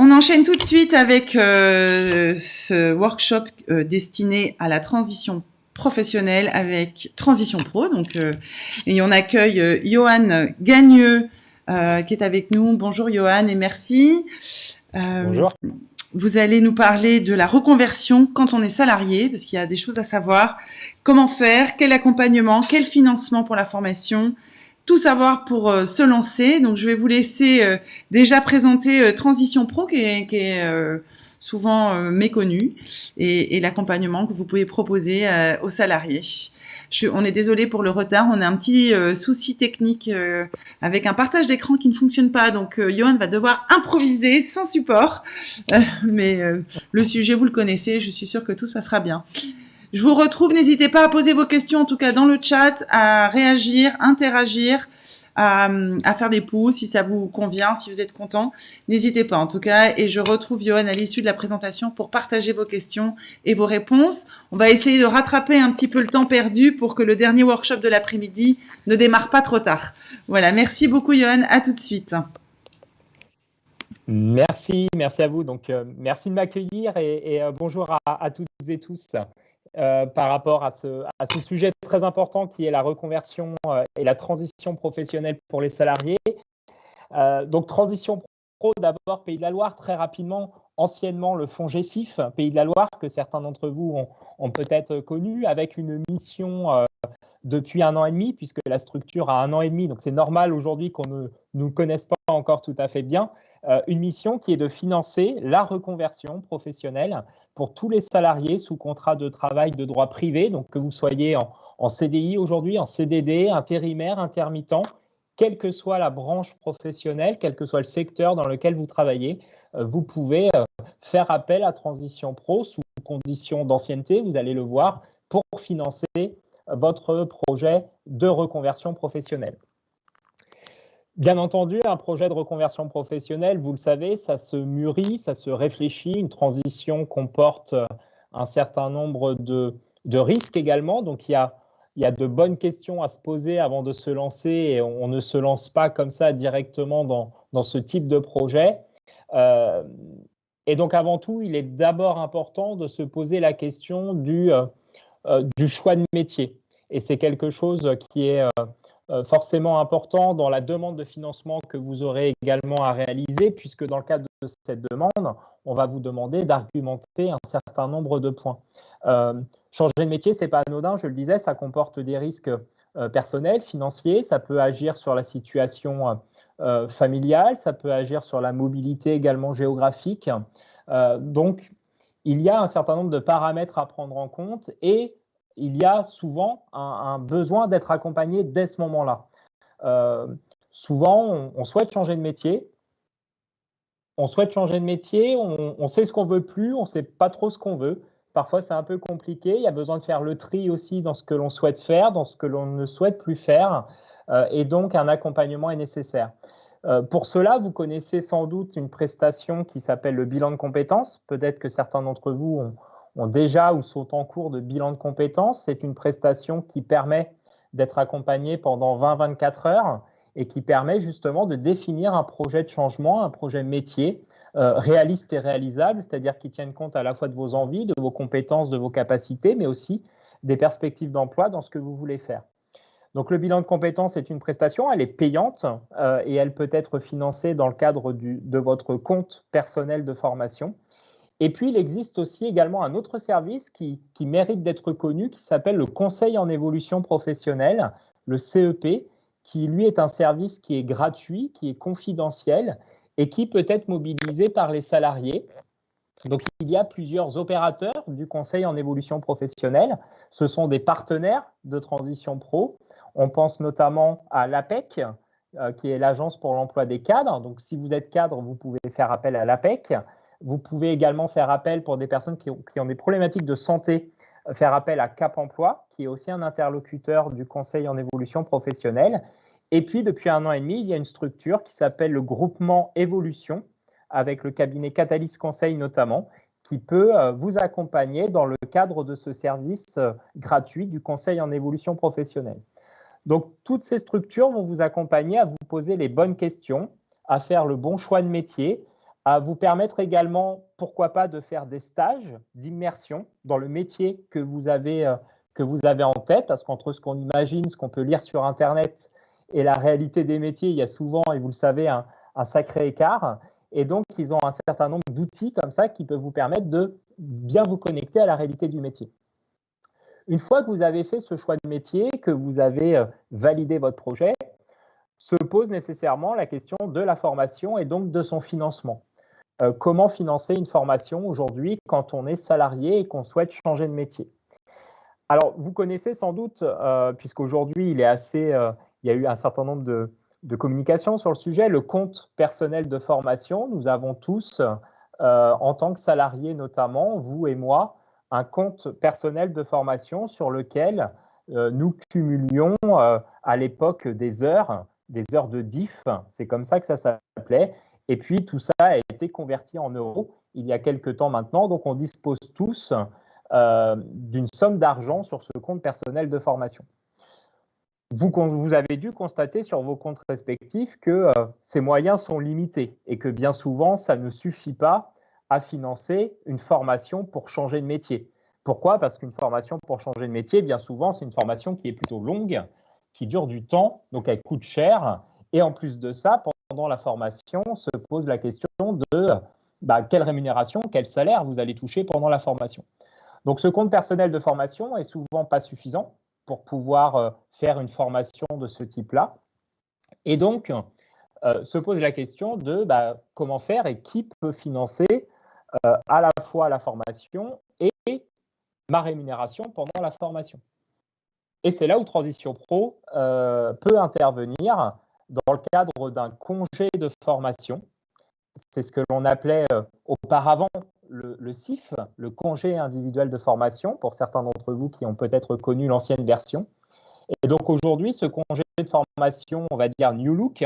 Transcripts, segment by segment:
On enchaîne tout de suite avec ce workshop destiné à la transition professionnelle avec Transition Pro. Et on accueille Johan Gagneux qui est avec nous. Bonjour Johan et merci. Bonjour. Vous allez nous parler de la reconversion quand on est salarié, parce qu'il y a des choses à savoir. Comment faire, quel accompagnement, quel financement pour la formation, tout savoir pour se lancer. Donc, je vais vous laisser déjà présenter Transition Pro, qui est souvent méconnu, et l'accompagnement que vous pouvez proposer aux salariés. On est désolé pour le retard, on a un petit souci technique avec un partage d'écran qui ne fonctionne pas, donc Johan va devoir improviser sans support, mais le sujet vous le connaissez, je suis sûre que tout se passera bien. Je vous retrouve, n'hésitez pas à poser vos questions, en tout cas dans le chat, à réagir, interagir, à faire des pouces si ça vous convient, si vous êtes content. N'hésitez pas en tout cas. Et je retrouve Johan à l'issue de la présentation pour partager vos questions et vos réponses. On va essayer de rattraper un petit peu le temps perdu pour que le dernier workshop de l'après-midi ne démarre pas trop tard. Voilà, merci beaucoup Johan, à tout de suite. Merci à vous. Donc, merci de m'accueillir et bonjour à toutes et tous. Par rapport à ce sujet très important qui est la reconversion et la transition professionnelle pour les salariés. Donc, Transition Pro, d'abord, Pays de la Loire, très rapidement, anciennement le FONGECIF, Pays de la Loire, que certains d'entre vous ont peut-être connu, avec une mission depuis 1 an et demi, puisque la structure a 1 an et demi, donc c'est normal aujourd'hui qu'on ne nous connaisse pas encore tout à fait bien. Une mission qui est de financer la reconversion professionnelle pour tous les salariés sous contrat de travail de droit privé, donc que vous soyez en CDI aujourd'hui, en CDD, intérimaire, intermittent, quelle que soit la branche professionnelle, quel que soit le secteur dans lequel vous travaillez, vous pouvez faire appel à Transition Pro sous condition d'ancienneté, vous allez le voir, pour financer votre projet de reconversion professionnelle. Bien entendu, un projet de reconversion professionnelle, vous le savez, ça se mûrit, ça se réfléchit. Une transition comporte un certain nombre de risques également. Donc, il y a de bonnes questions à se poser avant de se lancer et on ne se lance pas comme ça directement dans ce type de projet. Et donc, avant tout, il est d'abord important de se poser la question du choix de métier. Et c'est quelque chose qui est forcément important dans la demande de financement que vous aurez également à réaliser, puisque dans le cadre de cette demande, on va vous demander d'argumenter un certain nombre de points. Changer de métier, ce n'est pas anodin, je le disais, ça comporte des risques personnels, financiers, ça peut agir sur la situation familiale, ça peut agir sur la mobilité également géographique. Donc, il y a un certain nombre de paramètres à prendre en compte et il y a souvent un besoin d'être accompagné dès ce moment-là. Souvent, on souhaite changer de métier. On sait ce qu'on veut plus, on ne sait pas trop ce qu'on veut. Parfois, c'est un peu compliqué. Il y a besoin de faire le tri aussi dans ce que l'on souhaite faire, dans ce que l'on ne souhaite plus faire. Et donc, un accompagnement est nécessaire. Pour cela, vous connaissez sans doute une prestation qui s'appelle le bilan de compétences. Peut-être que certains d'entre vous ont déjà ou sont en cours de bilan de compétences. C'est une prestation qui permet d'être accompagné pendant 20-24 heures et qui permet justement de définir un projet de changement, un projet métier réaliste et réalisable, c'est-à-dire qui tienne compte à la fois de vos envies, de vos compétences, de vos capacités, mais aussi des perspectives d'emploi dans ce que vous voulez faire. Donc, le bilan de compétences est une prestation, elle est payante et elle peut être financée dans le cadre de votre compte personnel de formation. Et puis, il existe aussi également un autre service qui mérite d'être connu, qui s'appelle le Conseil en évolution professionnelle, le CEP, qui lui est un service qui est gratuit, qui est confidentiel et qui peut être mobilisé par les salariés. Donc, il y a plusieurs opérateurs du Conseil en évolution professionnelle. Ce sont des partenaires de Transition Pro. On pense notamment à l'APEC, qui est l'Agence pour l'emploi des cadres. Donc, si vous êtes cadre, vous pouvez faire appel à l'APEC. Vous pouvez également faire appel pour des personnes qui ont des problématiques de santé, faire appel à Cap Emploi, qui est aussi un interlocuteur du Conseil en évolution professionnelle. Et puis, depuis 1 an et demi, il y a une structure qui s'appelle le Groupement Évolution, avec le cabinet Catalyst Conseil notamment, qui peut vous accompagner dans le cadre de ce service gratuit du Conseil en évolution professionnelle. Donc, toutes ces structures vont vous accompagner à vous poser les bonnes questions, à faire le bon choix de métier, à vous permettre également, pourquoi pas, de faire des stages d'immersion dans le métier que vous avez en tête, parce qu'entre ce qu'on imagine, ce qu'on peut lire sur Internet et la réalité des métiers, il y a souvent, et vous le savez, un sacré écart. Et donc, ils ont un certain nombre d'outils comme ça qui peuvent vous permettre de bien vous connecter à la réalité du métier. Une fois que vous avez fait ce choix de métier, que vous avez validé votre projet, se pose nécessairement la question de la formation et donc de son financement. Comment financer une formation aujourd'hui quand on est salarié et qu'on souhaite changer de métier? Alors, vous connaissez sans doute, puisqu'aujourd'hui, il y a eu un certain nombre de communications sur le sujet, le compte personnel de formation. Nous avons tous, en tant que salariés notamment, vous et moi, un compte personnel de formation sur lequel nous cumulions à l'époque des heures de diff, c'est comme ça que ça s'appelait. Et puis, tout ça a été converti en euros il y a quelques temps maintenant. Donc, on dispose tous d'une somme d'argent sur ce compte personnel de formation. Vous avez dû constater sur vos comptes respectifs que ces moyens sont limités et que bien souvent, ça ne suffit pas à financer une formation pour changer de métier. Pourquoi? Parce qu'une formation pour changer de métier, bien souvent, c'est une formation qui est plutôt longue, qui dure du temps, donc elle coûte cher. Et en plus de ça, pendant la formation, se pose la question de quelle rémunération, quel salaire vous allez toucher pendant la formation. Donc, ce compte personnel de formation est souvent pas suffisant pour pouvoir faire une formation de ce type-là. Et donc, se pose la question de comment faire et qui peut financer à la fois la formation et ma rémunération pendant la formation. Et c'est là où Transition Pro peut intervenir dans le cadre d'un congé de formation. C'est ce que l'on appelait auparavant le CIF, le congé individuel de formation, pour certains d'entre vous qui ont peut-être connu l'ancienne version. Et donc aujourd'hui, ce congé de formation, on va dire New Look,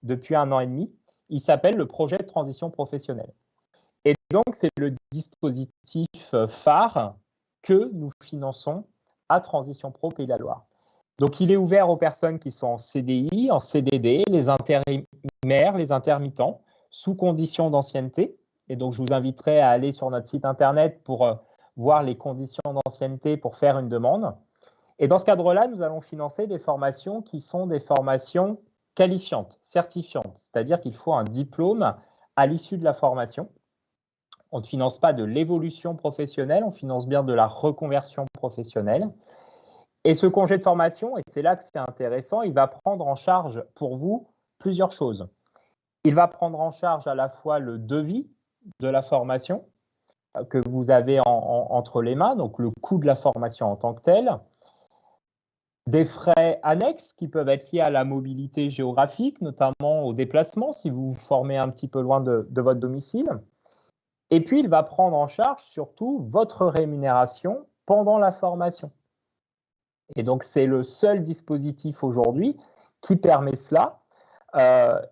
depuis 1 an et demi, il s'appelle le projet de transition professionnelle. Et donc, c'est le dispositif phare que nous finançons à Transition Pro Pays de la Loire. Donc, il est ouvert aux personnes qui sont en CDI, en CDD, les intérimaires, les intermittents, sous conditions d'ancienneté. Et donc, je vous inviterai à aller sur notre site internet pour voir les conditions d'ancienneté pour faire une demande. Et dans ce cadre-là, nous allons financer des formations qui sont des formations qualifiantes, certifiantes, c'est-à-dire qu'il faut un diplôme à l'issue de la formation. On ne finance pas de l'évolution professionnelle, on finance bien de la reconversion professionnelle. Et ce congé de formation, et c'est là que c'est intéressant, il va prendre en charge pour vous plusieurs choses. Il va prendre en charge à la fois le devis de la formation que vous avez entre les mains, donc le coût de la formation en tant que tel, des frais annexes qui peuvent être liés à la mobilité géographique, notamment au déplacement, si vous vous formez un petit peu loin de votre domicile. Et puis, il va prendre en charge surtout votre rémunération pendant la formation. Et donc, c'est le seul dispositif aujourd'hui qui permet cela.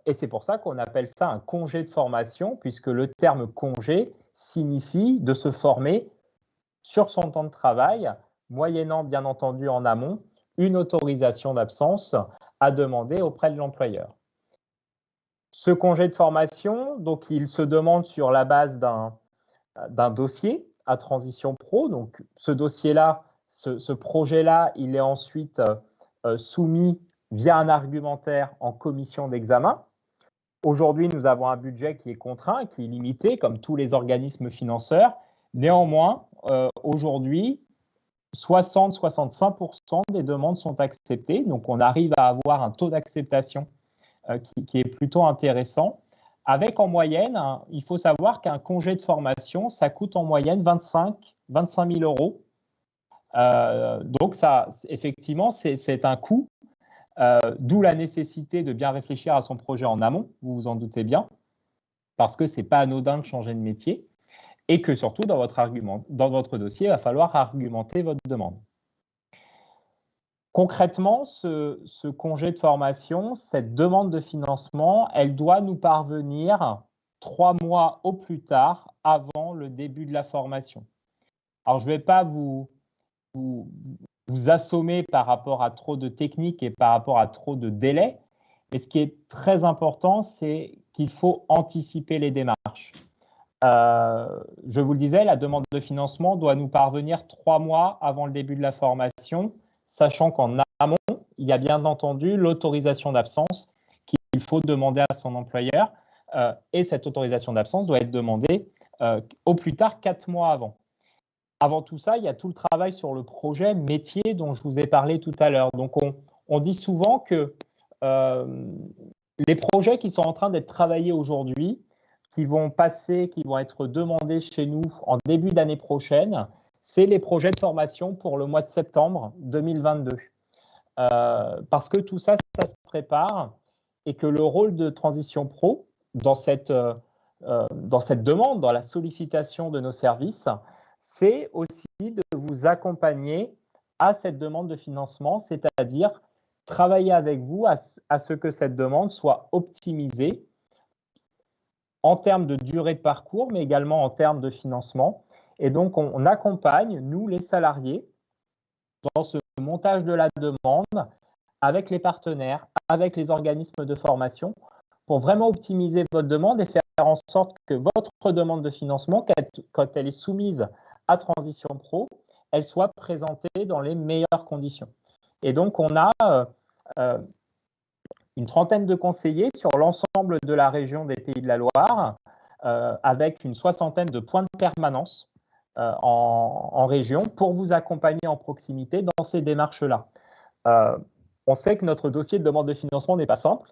Et c'est pour ça qu'on appelle ça un congé de formation, puisque le terme congé signifie de se former sur son temps de travail, moyennant bien entendu en amont une autorisation d'absence à demander auprès de l'employeur. Ce congé de formation, donc, il se demande sur la base d'un dossier à Transition Pro. Donc, ce dossier-là, ce projet-là, il est ensuite soumis via un argumentaire en commission d'examen. Aujourd'hui, nous avons un budget qui est contraint, qui est limité, comme tous les organismes financeurs. Néanmoins, aujourd'hui, 60-65% des demandes sont acceptées. Donc, on arrive à avoir un taux d'acceptation qui est plutôt intéressant. Avec en moyenne, il faut savoir qu'un congé de formation, ça coûte en moyenne 25 000 euros. Donc, ça, effectivement, c'est un coût, d'où la nécessité de bien réfléchir à son projet en amont, vous vous en doutez bien, parce que ce n'est pas anodin de changer de métier. Et que surtout, dans votre dossier, il va falloir argumenter votre demande. Concrètement, ce congé de formation, cette demande de financement, elle doit nous parvenir 3 mois au plus tard avant le début de la formation. Alors, je ne vais pas vous assommer par rapport à trop de techniques et par rapport à trop de délais, mais ce qui est très important, c'est qu'il faut anticiper les démarches. démarche. Je vous le disais, la demande de financement doit nous parvenir 3 mois avant le début de la formation, sachant qu'en amont, il y a bien entendu l'autorisation d'absence qu'il faut demander à son employeur. Et cette autorisation d'absence doit être demandée au plus tard 4 mois avant. Avant tout ça, il y a tout le travail sur le projet métier dont je vous ai parlé tout à l'heure. Donc, on dit souvent que les projets qui sont en train d'être travaillés aujourd'hui, qui vont passer, qui vont être demandés chez nous en début d'année prochaine, c'est les projets de formation pour le mois de septembre 2022. Parce que tout ça, ça se prépare et que le rôle de Transition Pro dans cette demande, dans la sollicitation de nos services, c'est aussi de vous accompagner à cette demande de financement, c'est-à-dire travailler avec vous à ce que cette demande soit optimisée en termes de durée de parcours, mais également en termes de financement. Et donc, on accompagne, nous, les salariés, dans ce montage de la demande avec les partenaires, avec les organismes de formation, pour vraiment optimiser votre demande et faire en sorte que votre demande de financement, quand elle est soumise à Transition Pro, elle soit présentée dans les meilleures conditions. Et donc, on a une trentaine de conseillers sur l'ensemble de la région des Pays de la Loire, avec une soixantaine de points de permanence en région pour vous accompagner en proximité dans ces démarches-là. On sait que notre dossier de demande de financement n'est pas simple.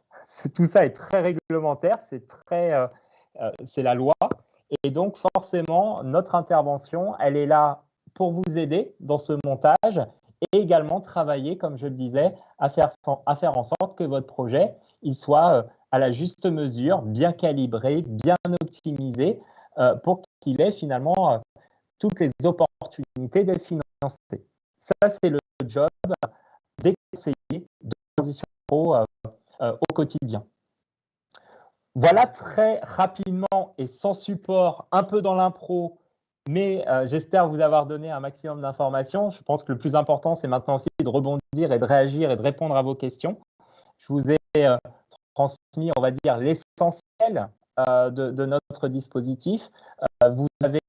Tout ça est très réglementaire, c'est la loi. Et donc, forcément, notre intervention, elle est là pour vous aider dans ce montage et également travailler, comme je le disais, à faire en sorte que votre projet il soit à la juste mesure, bien calibré, bien optimisé, pour qu'il ait finalement toutes les opportunités d'être financé. Ça, c'est le job des conseillers de Transition Pro au quotidien. Voilà très rapidement et sans support, un peu dans l'impro, mais j'espère vous avoir donné un maximum d'informations. Je pense que le plus important, c'est maintenant aussi de rebondir et de réagir et de répondre à vos questions. Je vous ai transmis, on va dire, l'essentiel de notre dispositif. Vous avez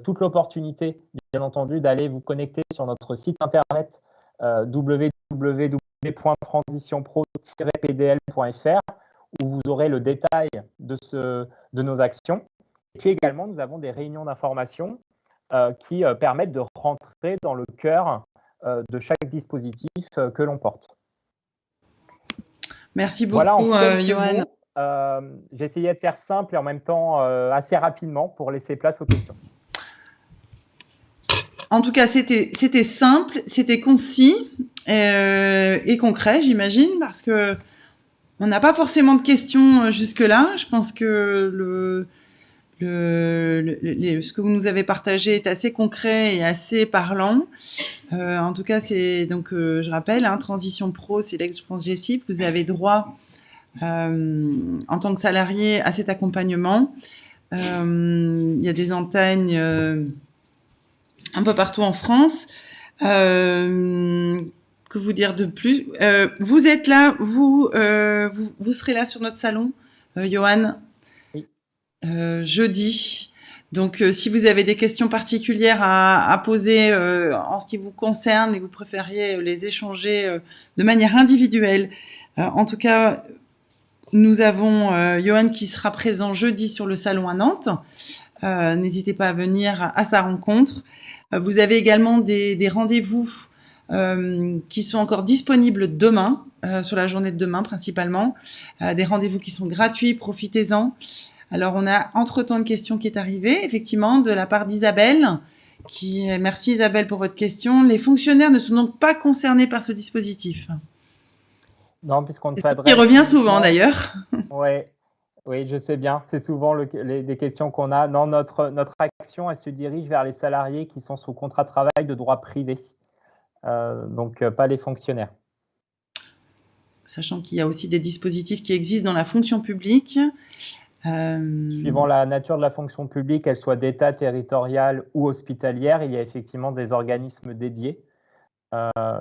toute l'opportunité, bien entendu, d'aller vous connecter sur notre site internet www.transitionpro-pdl.fr où vous aurez le détail de nos actions. Et puis également, nous avons des réunions d'information qui permettent de rentrer dans le cœur de chaque dispositif que l'on porte. Merci beaucoup, voilà, Johan. J'ai essayé de faire simple et en même temps assez rapidement pour laisser place aux questions. En tout cas, c'était simple, c'était concis et concret, j'imagine, parce que on n'a pas forcément de questions jusque-là. Je pense que ce que vous nous avez partagé est assez concret et assez parlant. En tout cas, c'est donc, je rappelle, Transition Pro, c'est l'ex-France GESIF. Vous avez droit, en tant que salarié, à cet accompagnement. Il y a des antennes un peu partout en France. Que vous dire de plus? Vous êtes là, vous serez là sur notre salon, Johan, oui. Jeudi. Donc, si vous avez des questions particulières à poser en ce qui vous concerne et que vous préfériez les échanger de manière individuelle, en tout cas, nous avons Johan qui sera présent jeudi sur le salon à Nantes. N'hésitez pas à venir à sa rencontre. Vous avez également des rendez-vous qui sont encore disponibles demain, sur la journée de demain principalement. Des rendez-vous qui sont gratuits, profitez-en. Alors, on a entre-temps une question qui est arrivée, effectivement, de la part d'Isabelle. Merci Isabelle pour votre question. Les fonctionnaires ne sont donc pas concernés par ce dispositif? Non, puisqu'on s'adresse... Qui revient souvent d'ailleurs. Oui, je sais bien. C'est souvent des questions qu'on a. Non, notre action, elle se dirige vers les salariés qui sont sous contrat de travail de droit privé. Donc, pas les fonctionnaires. Sachant qu'il y a aussi des dispositifs qui existent dans la fonction publique. Suivant la nature de la fonction publique, qu'elle soit d'État, territoriale ou hospitalière, il y a effectivement des organismes dédiés,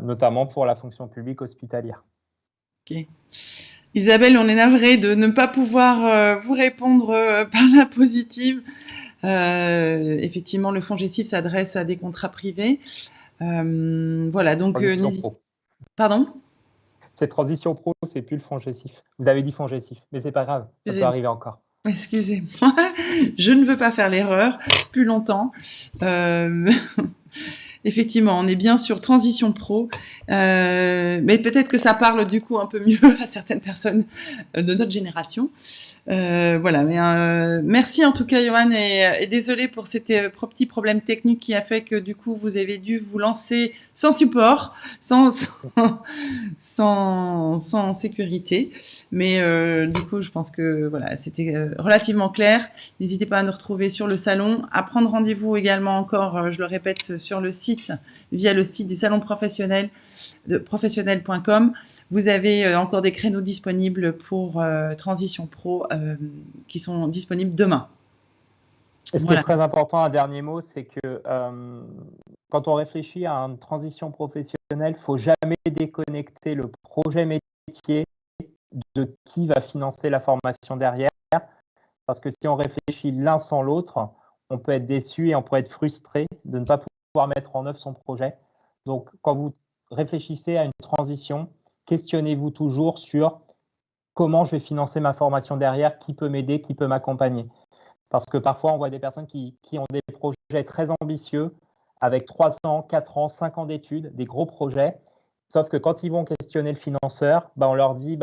notamment pour la fonction publique hospitalière. Ok. Isabelle, on est navré de ne pas pouvoir vous répondre par la positive. Effectivement, le FONGECIF s'adresse à des contrats privés. Voilà, donc Transition n'hésitez. pro. Pardon? C'est transition pro, c'est plus le FONGECIF. Vous avez dit FONGECIF, mais c'est pas grave, ça peut arriver encore. Excusez-moi, je ne veux pas faire l'erreur plus longtemps. Effectivement, on est bien sur Transition Pro, mais peut-être que ça parle du coup un peu mieux à certaines personnes de notre génération. Voilà, mais merci en tout cas Johan et désolé pour ces petits problèmes techniques qui a fait que du coup vous avez dû vous lancer sans support, sans sécurité. Mais du coup, je pense que voilà, c'était relativement clair. N'hésitez pas à nous retrouver sur le salon, à prendre rendez-vous également encore, je le répète, sur le site, via le site du salon professionnel de professionnel.com. Vous avez encore des créneaux disponibles pour Transition Pro qui sont disponibles demain. Et ce qui est très important, un dernier mot, c'est que quand on réfléchit à une transition professionnelle, il ne faut jamais déconnecter le projet métier de qui va financer la formation derrière. Parce que si on réfléchit l'un sans l'autre, on peut être déçu et on peut être frustré de ne pas pouvoir mettre en œuvre son projet. Donc, quand vous réfléchissez à une transition, questionnez-vous toujours sur comment je vais financer ma formation derrière, qui peut m'aider, qui peut m'accompagner. Parce que parfois, on voit des personnes qui ont des projets très ambitieux, avec 3 ans, 4 ans, 5 ans d'études, des gros projets. Sauf que quand ils vont questionner le financeur, on leur dit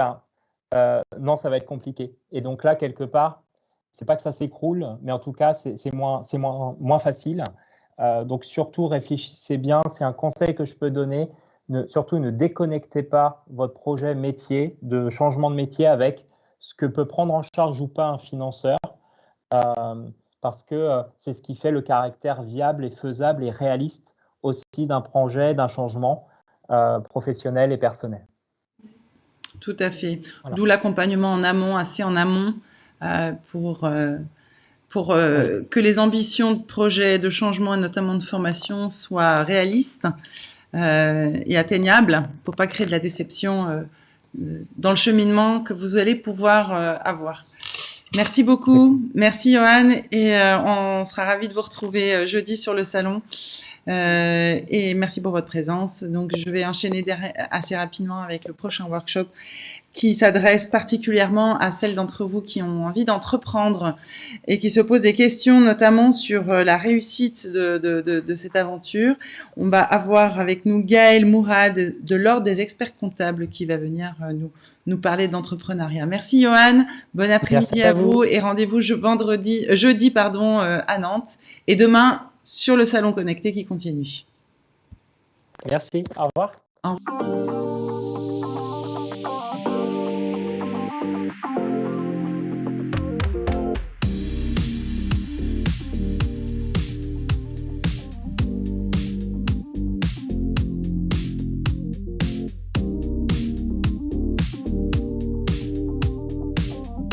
non, ça va être compliqué. Et donc là, quelque part, c'est pas que ça s'écroule, mais en tout cas, c'est moins facile. Donc surtout, réfléchissez bien. C'est un conseil que je peux donner. Surtout, ne déconnectez pas votre projet métier, de changement de métier avec ce que peut prendre en charge ou pas un financeur. Parce que c'est ce qui fait le caractère viable et faisable et réaliste aussi d'un projet, d'un changement professionnel et personnel. Tout à fait. Voilà. D'où l'accompagnement en amont, assez en amont, pour que les ambitions de projet de changement et notamment de formation soient réalistes et atteignables pour pas créer de la déception dans le cheminement que vous allez pouvoir avoir. Merci beaucoup. Merci Johan et on sera ravis de vous retrouver jeudi sur le salon. Et merci pour votre présence. Donc, je vais enchaîner assez rapidement avec le prochain workshop qui s'adresse particulièrement à celles d'entre vous qui ont envie d'entreprendre et qui se posent des questions, notamment sur la réussite de cette aventure. On va avoir avec nous Gaël Mourad de l'Ordre des experts comptables qui va venir nous parler d'entrepreneuriat. Merci Johan, bon après-midi à vous et rendez-vous jeudi à Nantes et demain sur le salon connecté qui continue. Merci, au revoir. Au revoir.